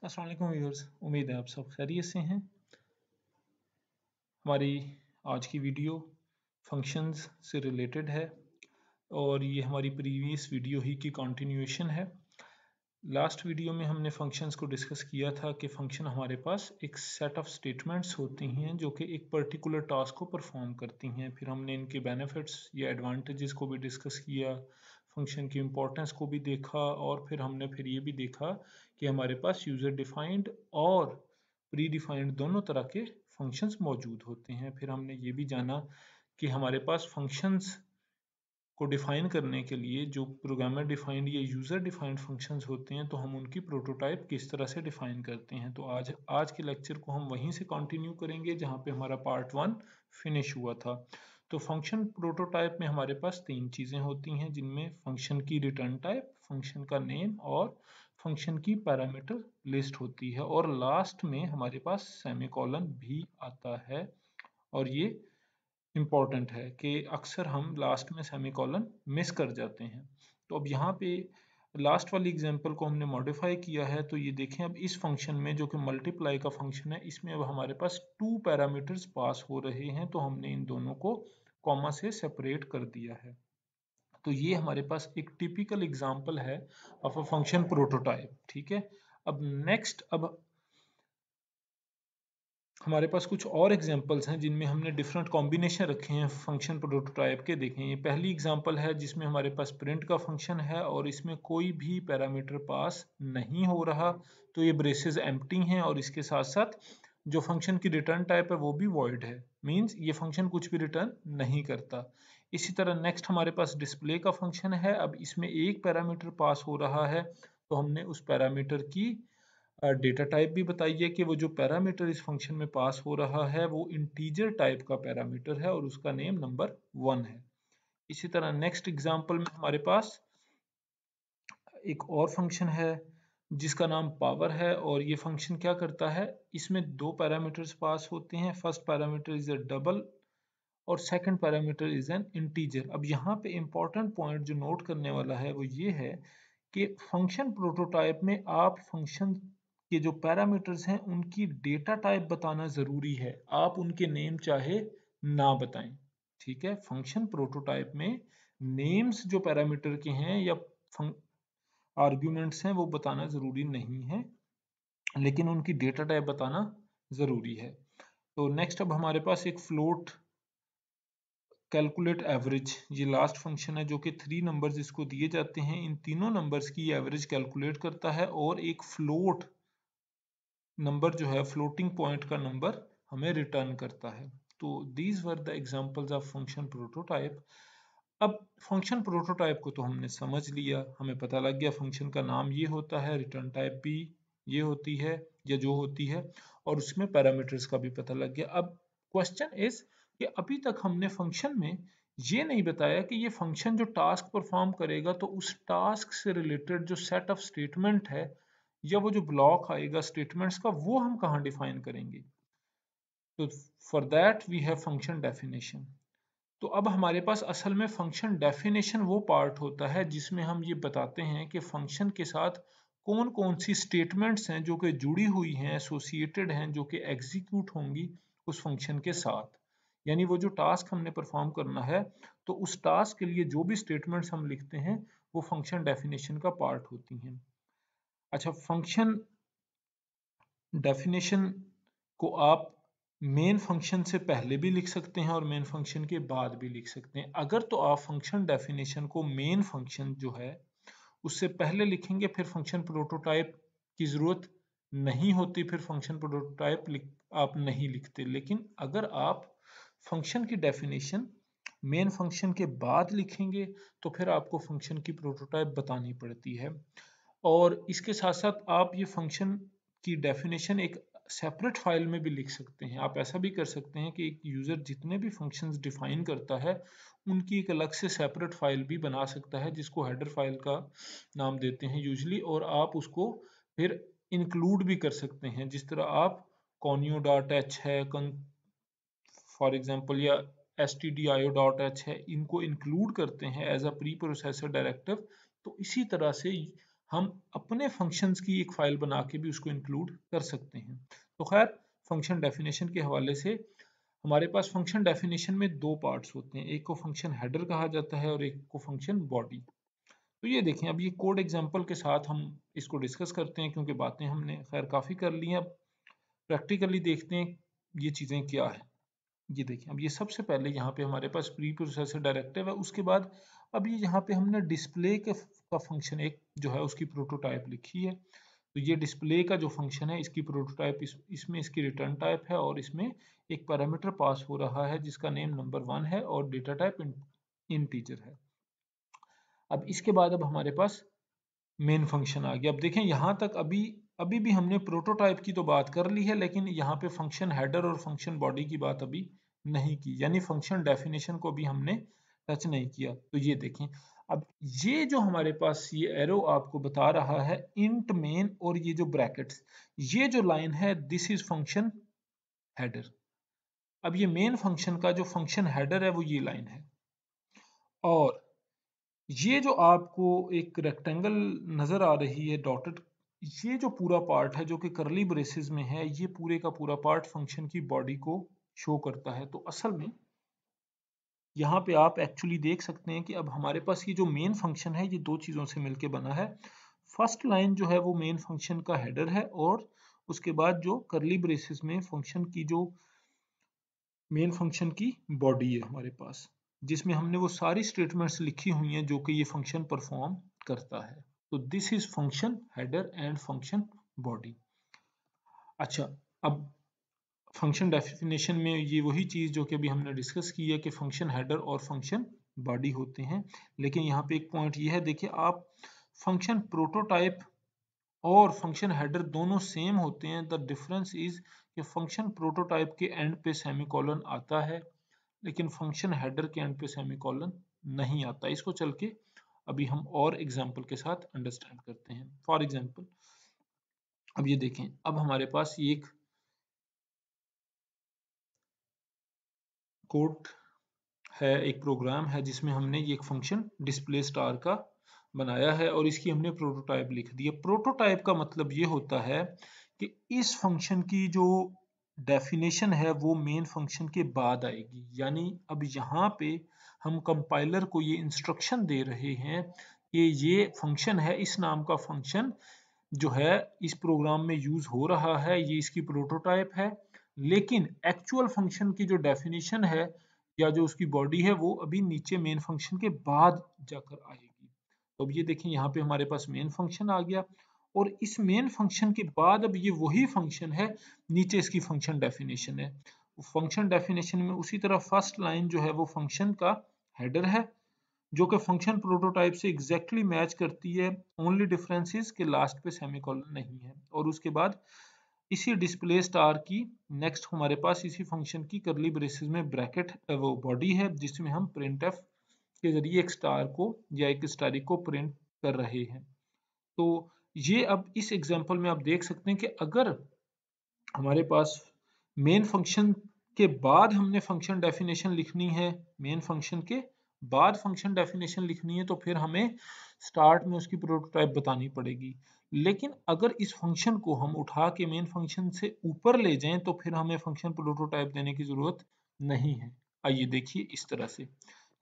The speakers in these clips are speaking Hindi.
अस्सलाम वालेकुम व्यूअर्स, उम्मीद है आप सब खैरियत से हैं। हमारी आज की वीडियो फंक्शंस से रिलेटेड है और ये हमारी प्रीवियस वीडियो ही की कंटिन्यूएशन है। लास्ट वीडियो में हमने फंक्शंस को डिस्कस किया था कि फंक्शन हमारे पास एक सेट ऑफ स्टेटमेंट्स होती हैं जो कि एक पर्टिकुलर टास्क को परफॉर्म करती हैं। फिर हमने इनके बेनिफिट्स या एडवांटेजेस को भी डिस्कस किया, फंक्शन की इम्पोर्टेंस को भी देखा और फिर हमने ये भी देखा कि हमारे पास यूज़र डिफाइंड और प्री डिफाइंड दोनों तरह के फंक्शंस मौजूद होते हैं। फिर हमने ये भी जाना कि हमारे पास फंक्शंस को डिफाइन करने के लिए जो प्रोग्रामर डिफाइंड या यूज़र डिफाइंड फंक्शंस होते हैं तो हम उनकी प्रोटोटाइप किस तरह से डिफाइन करते हैं। तो आज के लेक्चर को हम वहीं से कंटिन्यू करेंगे जहाँ पे हमारा पार्ट 1 फिनिश हुआ था। तो फंक्शन प्रोटोटाइप में हमारे पास तीन चीज़ें होती हैं जिनमें फंक्शन की रिटर्न टाइप, फंक्शन का नेम और फंक्शन की पैरामीटर लिस्ट होती है और लास्ट में हमारे पास सेमीकोलन भी आता है। और ये इम्पॉर्टेंट है कि अक्सर हम लास्ट में सेमीकोलन मिस कर जाते हैं। तो अब यहाँ पे लास्ट वाली एग्जांपल को हमने मॉडिफाई किया है। तो ये देखें, अब इस फंक्शन में जो कि मल्टीप्लाई का फंक्शन है, इसमें अब हमारे पास 2 पैरामीटर्स पास हो रहे हैं तो हमने इन दोनों को कॉमा से सेपरेट कर दिया है। तो ये हमारे पास एक टिपिकल एग्जांपल है ऑफ अ फंक्शन प्रोटोटाइप। ठीक है, अब नेक्स्ट अब हमारे पास कुछ और एग्जांपल्स हैं जिनमें हमने डिफरेंट कॉम्बिनेशन रखे हैं फंक्शन प्रोटोटाइप के। देखें, ये पहली एग्जांपल है जिसमें हमारे पास प्रिंट का फंक्शन है और इसमें कोई भी पैरामीटर पास नहीं हो रहा, तो ये ब्रेसेस एम्प्टी हैं और इसके साथ साथ जो फंक्शन की रिटर्न टाइप है वो भी वॉइड है, मींस ये फंक्शन कुछ भी रिटर्न नहीं करता। इसी तरह नेक्स्ट हमारे पास डिस्प्ले का फंक्शन है। अब इसमें एक पैरामीटर पास हो रहा है तो हमने उस पैरामीटर की डेटा टाइप भी बताइए कि वो जो पैरामीटर इस फंक्शन में पास हो रहा है वो इंटीजर टाइप का पैरामीटर है और उसका नेम नंबर 1 है। इसी तरह नेक्स्ट एग्जांपल में हमारे पास एक और फंक्शन है जिसका नाम पावर है और ये फंक्शन क्या करता है, इसमें दो पैरामीटर्स पास होते हैं। First parameter is a double और second parameter is an integer. अब यहाँ पे इंपॉर्टेंट पॉइंट जो नोट करने वाला है वो ये है कि फंक्शन प्रोटोटाइप में आप फंक्शन के जो पैरामीटर्स हैं उनकी डेटा टाइप बताना ज़रूरी है, आप उनके नेम चाहे ना बताएं। ठीक है, फंक्शन प्रोटोटाइप में नेम्स जो पैरामीटर के हैं या आर्ग्यूमेंट्स हैं वो बताना ज़रूरी नहीं है, लेकिन उनकी डेटा टाइप बताना ज़रूरी है। तो नेक्स्ट अब हमारे पास एक फ्लोट कैलकुलेट एवरेज, ये लास्ट फंक्शन है जो कि 3 नंबर्स इसको दिए जाते हैं, इन तीनों नंबर्स की एवरेज कैलकुलेट करता है और एक फ्लोट नंबर जो है फ्लोटिंग पॉइंट का नंबर हमें रिटर्न करता है। तो these were the examples of function prototype. अब फंक्शन प्रोटोटाइप को तो हमने समझ लिया, हमें पता लग गया फंक्शन का नाम ये होता है, रिटर्न टाइप भी ये होती है या जो होती है, और उसमें पैरामीटर्स का भी पता लग गया। अब क्वेश्चन इज कि अभी तक हमने फंक्शन में ये नहीं बताया कि ये फंक्शन जो टास्क परफॉर्म करेगा तो उस टास्क से रिलेटेड जो सेट ऑफ स्टेटमेंट है या वो जो ब्लॉक आएगा स्टेटमेंट्स का वो हम कहाँ डिफाइन करेंगे। तो for that we have function definition. तो अब हमारे पास असल में फंक्शन डेफिनेशन वो पार्ट होता है जिसमें हम ये बताते हैं कि फंक्शन के साथ कौन कौन सी स्टेटमेंट्स हैं जो कि जुड़ी हुई हैं, एसोसिएटेड हैं, जो कि एग्जीक्यूट होंगी उस फंक्शन के साथ। यानी वो जो टास्क हमने परफॉर्म करना है तो उस टास्क के लिए जो भी स्टेटमेंट्स हम लिखते हैं वो फंक्शन डेफिनेशन का पार्ट होती हैं। अच्छा, फंक्शन डेफिनेशन को आप मेन फंक्शन से पहले भी लिख सकते हैं और मेन फंक्शन के बाद भी लिख सकते हैं। अगर तो आप फंक्शन डेफिनेशन को मेन फंक्शन जो है उससे पहले लिखेंगे फिर फंक्शन प्रोटोटाइप की ज़रूरत नहीं होती, फिर फंक्शन प्रोटोटाइप आप नहीं लिखते। लेकिन अगर आप फंक्शन की डेफिनेशन मेन फंक्शन के बाद लिखेंगे तो फिर आपको फंक्शन की प्रोटोटाइप बतानी पड़ती है। और इसके साथ साथ आप ये फंक्शन की डेफिनेशन एक सेपरेट फाइल में भी लिख सकते हैं। आप ऐसा भी कर सकते हैं कि एक यूज़र जितने भी फंक्शंस डिफाइन करता है उनकी एक अलग से सेपरेट फाइल भी बना सकता है जिसको हेडर फाइल का नाम देते हैं यूजली, और आप उसको फिर इंक्लूड भी कर सकते हैं। जिस तरह आप conio.h है फॉर एग्जांपल या stdio.h है, इनको इंक्लूड करते हैं as a preprocessor directive, तो इसी तरह से हम अपने फंक्शंस की एक फाइल बना के भी उसको इंक्लूड कर सकते हैं। तो खैर फंक्शन डेफिनेशन के हवाले से हमारे पास फंक्शन डेफिनेशन में दो पार्ट्स होते हैं, एक को फंक्शन हेडर कहा जाता है और एक को फंक्शन बॉडी। तो ये देखें, अब ये कोड एग्जांपल के साथ हम इसको डिस्कस करते हैं, क्योंकि बातें हमने खैर काफ़ी कर ली हैं। अब प्रैक्टिकली देखते हैं ये चीज़ें क्या है। ये देखें, अब ये सबसे पहले यहाँ पे हमारे पास प्री प्रोसेसर डायरेक्टिव है, उसके बाद अब ये यहाँ पे हमने डिस्प्ले का फंक्शन एक जो है उसकी प्रोटोटाइप लिखी है। तो ये डिस्प्ले का जो फंक्शन है इसकी प्रोटोटाइप इसमें इसकी रिटर्न टाइप है और इसमें एक पैरामीटर पास हो रहा है जिसका नेम नंबर 1 है और डेटा टाइप इंटीजर है। अब इसके बाद अब हमारे पास मेन फंक्शन आ गया। अब देखें यहाँ तक अभी अभी भी हमने प्रोटोटाइप की तो बात कर ली है, लेकिन यहाँ पे फंक्शन हेडर और फंक्शन बॉडी की बात अभी नहीं की, यानी फंक्शन डेफिनेशन को भी हमने टच नहीं किया। तो ये देखें, अब ये जो हमारे पास ये एरो आपको बता रहा है इंट मेन और ये जो ब्रैकेट्स, ये जो लाइन है दिस इज फंक्शन हेडर। अब ये मेन फंक्शन का जो फंक्शन हेडर है वो ये लाइन है, और ये जो आपको एक रेक्टेंगल नजर आ रही है डॉटेड, ये जो पूरा पार्ट है जो कि करली ब्रेसेस में है, ये पूरे का पूरा पार्ट फंक्शन की बॉडी को शो करता है। तो असल में यहाँ पे आप एक्चुअली देख सकते हैं कि अब हमारे पास ये जो मेन फंक्शन है ये दो चीज़ों से मिलके बना है। फर्स्ट लाइन जो है वो मेन फंक्शन का हेडर है, और उसके बाद जो करली ब्रेसेस में फंक्शन की जो मेन फंक्शन की बॉडी है हमारे पास, जिसमें हमने वो सारी स्टेटमेंट्स लिखी हुई हैं जो कि ये फंक्शन परफॉर्म करता है। तो this is function header and function body. अच्छा, अब फंक्शन डेफिनेशन में ये वही चीज़ जो कि अभी हमने डिस्कस की है कि फंक्शन हेडर और फंक्शन बॉडी होते हैं, लेकिन यहाँ पे एक पॉइंट ये है, देखिए आप फंक्शन प्रोटोटाइप और फंक्शन हेडर दोनों सेम होते हैं। द डिफरेंस इज कि फंक्शन प्रोटोटाइप के एंड पे सेमीकोलन आता है, लेकिन फंक्शन हेडर के एंड पे सेमीकोलन नहीं आता। इसको चल के अभी हम और एग्जांपल के साथ अंडरस्टैंड करते हैं। फॉर एग्जांपल अब ये देखें, अब हमारे पास ये एक कोड है, एक प्रोग्राम है जिसमें हमने ये एक फंक्शन डिस्प्ले स्टार का बनाया है और इसकी हमने प्रोटोटाइप लिख दी है। प्रोटोटाइप का मतलब ये होता है कि इस फंक्शन की जो डेफिनेशन है वो मेन फंक्शन के बाद आएगी, यानी अब यहाँ पे हम कंपाइलर को ये इंस्ट्रक्शन दे रहे हैं कि ये फंक्शन है, इस नाम का फंक्शन जो है इस प्रोग्राम में यूज हो रहा है, ये इसकी प्रोटोटाइप है, लेकिन एक्चुअल फंक्शन की जो डेफिनेशन है या जो उसकी बॉडी है वो अभी नीचे मेन फंक्शन के बाद जाकर आएगी। तो अब ये देखें, यहाँ पे हमारे पास मेन फंक्शन आ गया और इस मेन फंक्शन के बाद अब ये वही फंक्शन है, नीचे इसकी फंक्शन डेफिनेशन है। फंक्शन डेफिनेशन में उसी तरह फर्स्ट लाइन जो है वो फंक्शन का हेडर है जो कि फंक्शन प्रोटोटाइप से एग्जैक्टली मैच करती है, ओनली डिफरेंस इज के लास्ट पे सेमीकोलन नहीं है। और उसके बाद इसी डिस्प्ले स्टार की नेक्स्ट हमारे पास इसी फंक्शन की करली ब्रेसेस में ब्रैकेट वो बॉडी है जिसमें हम प्रिंट एफ के जरिए एक स्टार को या एक स्टारिक को प्रिंट कर रहे हैं। तो ये अब इस एग्जांपल में आप देख सकते हैं कि अगर हमारे पास मेन फंक्शन के बाद हमने फंक्शन डेफिनेशन लिखनी है, मेन फंक्शन के बाद फंक्शन डेफिनेशन लिखनी है, तो फिर हमें स्टार्ट में उसकी प्रोटोटाइप बतानी पड़ेगी। लेकिन अगर इस फंक्शन को हम उठा के मेन फंक्शन से ऊपर ले जाएं तो फिर हमें फंक्शन प्रोटोटाइप देने की जरूरत नहीं है। आइए देखिए इस तरह से,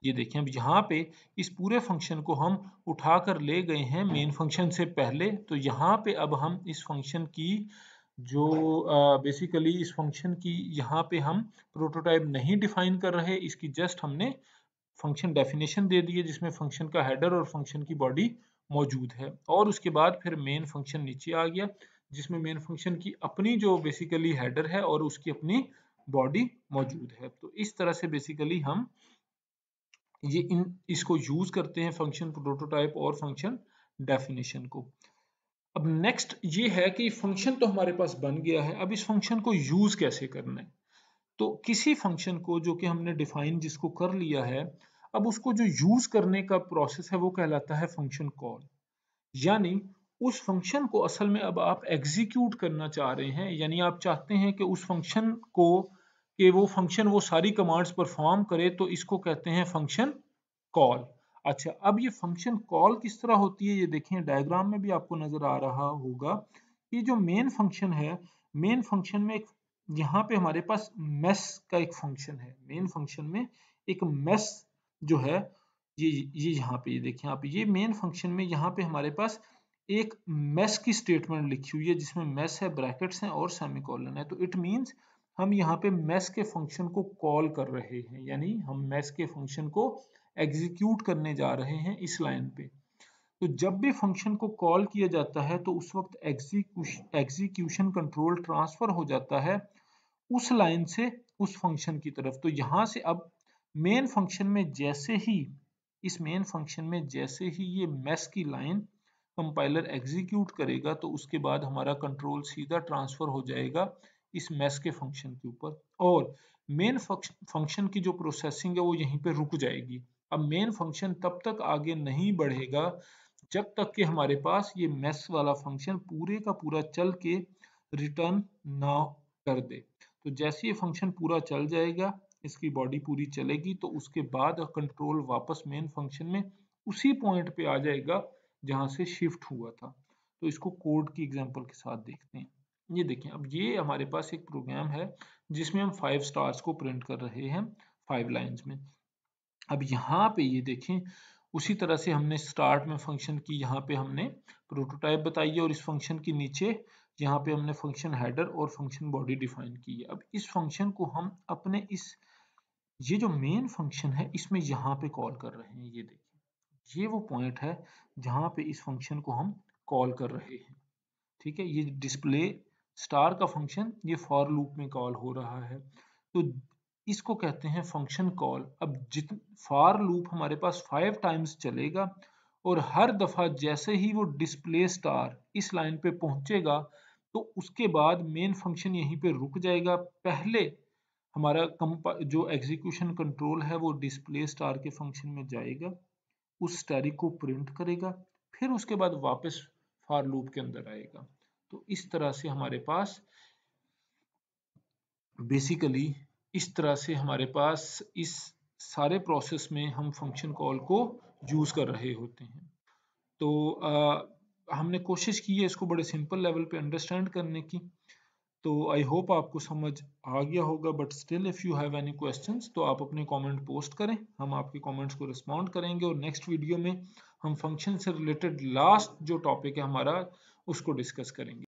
ये देखें अब यहाँ पे इस पूरे फंक्शन को हम उठा कर ले गए हैं मेन फंक्शन से पहले, तो यहाँ पे अब हम इस फंक्शन की जो बेसिकली इस फंक्शन की यहाँ पे हम प्रोटोटाइप नहीं डिफाइन कर रहे, इसकी जस्ट हमने फंक्शन डेफिनेशन दे दी है जिसमें फंक्शन का हेडर और फंक्शन की बॉडी मौजूद है। और उसके बाद फिर मेन फंक्शन नीचे आ गया जिसमें मेन फंक्शन की अपनी जो बेसिकली हेडर है और उसकी अपनी बॉडी मौजूद है। तो इस तरह से बेसिकली हम इसको यूज करते हैं फंक्शन प्रोटोटाइप और फंक्शन डेफिनेशन को। अब नेक्स्ट ये है कि फंक्शन तो हमारे पास बन गया है, अब इस फंक्शन को यूज कैसे करना है। तो किसी फंक्शन को जो कि हमने डिफाइन जिसको कर लिया है, अब उसको जो यूज करने का प्रोसेस है वो कहलाता है फंक्शन कॉल। यानी उस फंक्शन को असल में अब आप एग्जीक्यूट करना चाह रहे हैं, यानी आप चाहते हैं कि उस फंक्शन को कि वो फंक्शन वो सारी कमांड्स परफॉर्म करे, तो इसको कहते हैं फंक्शन कॉल। अच्छा, अब ये फंक्शन कॉल किस तरह होती है ये देखें, डायग्राम में भी आपको नजर आ रहा होगा कि जो मेन फंक्शन है, मेन फंक्शन में एक यहाँ पे हमारे पास मेस का एक फंक्शन है। मेन फंक्शन में एक मेस जो है ये यहाँ पे ये देखें आप, ये मेन फंक्शन में यहाँ पे हमारे पास एक मेस की स्टेटमेंट लिखी हुई है जिसमें मेस है, ब्रैकेट्स हैं और सेमीकोलन है। तो इट मींस हम यहाँ पे मेस के फंक्शन को कॉल कर रहे हैं, यानी हम मेस के फंक्शन को एग्जीक्यूट करने जा रहे हैं इस लाइन पे। तो जब भी फंक्शन को कॉल किया जाता है तो उस वक्त एग्जीक्यूशन कंट्रोल ट्रांसफर हो जाता है उस लाइन से उस फंक्शन की तरफ। तो यहाँ से अब मेन फंक्शन में जैसे ही, इस मेन फंक्शन में जैसे ही ये मेस की लाइन कंपाइलर एग्जीक्यूट करेगा तो उसके बाद हमारा कंट्रोल सीधा ट्रांसफर हो जाएगा इस मेस के फंक्शन के ऊपर, और मेन फंक्शन की जो प्रोसेसिंग है वो यहीं पे रुक जाएगी। अब मेन फंक्शन तब तक आगे नहीं बढ़ेगा जब तक कि हमारे पास ये मेस वाला फंक्शन पूरे का पूरा चल के रिटर्न ना कर दे। तो जैसे ये फंक्शन पूरा चल जाएगा, इसकी बॉडी पूरी चलेगी, तो उसके बाद कंट्रोल वापस मेन फंक्शन में उसी पॉइंट पे आ जाएगा जहां से शिफ्ट हुआ था। तो इसको कोड की एग्जांपल के साथ देखते हैं। ये देखें, अब ये हमारे पास एक प्रोग्राम है जिसमें हम 5 स्टार्स को प्रिंट कर रहे हैं 5 लाइंस में। अब यहाँ पे ये देखें, उसी तरह से हमने स्टार्ट में फंक्शन की यहाँ पे हमने प्रोटोटाइप बताई है, और इस फंक्शन के नीचे यहाँ पे हमने फंक्शन हेडर और फंक्शन बॉडी डिफाइन की है। अब इस फंक्शन को हम अपने ये जो मेन फंक्शन है इसमें यहाँ पे कॉल कर रहे हैं। ये देखिए, ये वो पॉइंट है जहाँ पे इस फंक्शन को हम कॉल कर रहे हैं। ठीक है, ये डिस्प्ले स्टार का फंक्शन ये फॉर लूप में कॉल हो रहा है, तो इसको कहते हैं फंक्शन कॉल। अब जित फॉर लूप हमारे पास 5 टाइम्स चलेगा, और हर दफा जैसे ही वो डिस्प्ले स्टार इस लाइन पे पहुंचेगा तो उसके बाद मेन फंक्शन यहीं पे रुक जाएगा। पहले हमारा जो एग्जीक्यूशन कंट्रोल है वो डिस्प्ले स्टार के फंक्शन में जाएगा, उस स्टैरिक को प्रिंट करेगा, फिर उसके बाद वापस फॉर लूप के अंदर आएगा। तो इस तरह से हमारे पास बेसिकली इस तरह से हमारे पास इस सारे प्रोसेस में हम फंक्शन कॉल को यूज कर रहे होते हैं। तो हमने कोशिश की है इसको बड़े सिंपल लेवल पे अंडरस्टैंड करने की। तो आई होप आपको समझ आ गया होगा, but still if you have any questions तो आप अपने कमेंट पोस्ट करें, हम आपके कमेंट्स को रिस्पॉन्ड करेंगे, और नेक्स्ट वीडियो में हम फंक्शन से रिलेटेड लास्ट जो टॉपिक है हमारा उसको डिस्कस करेंगे।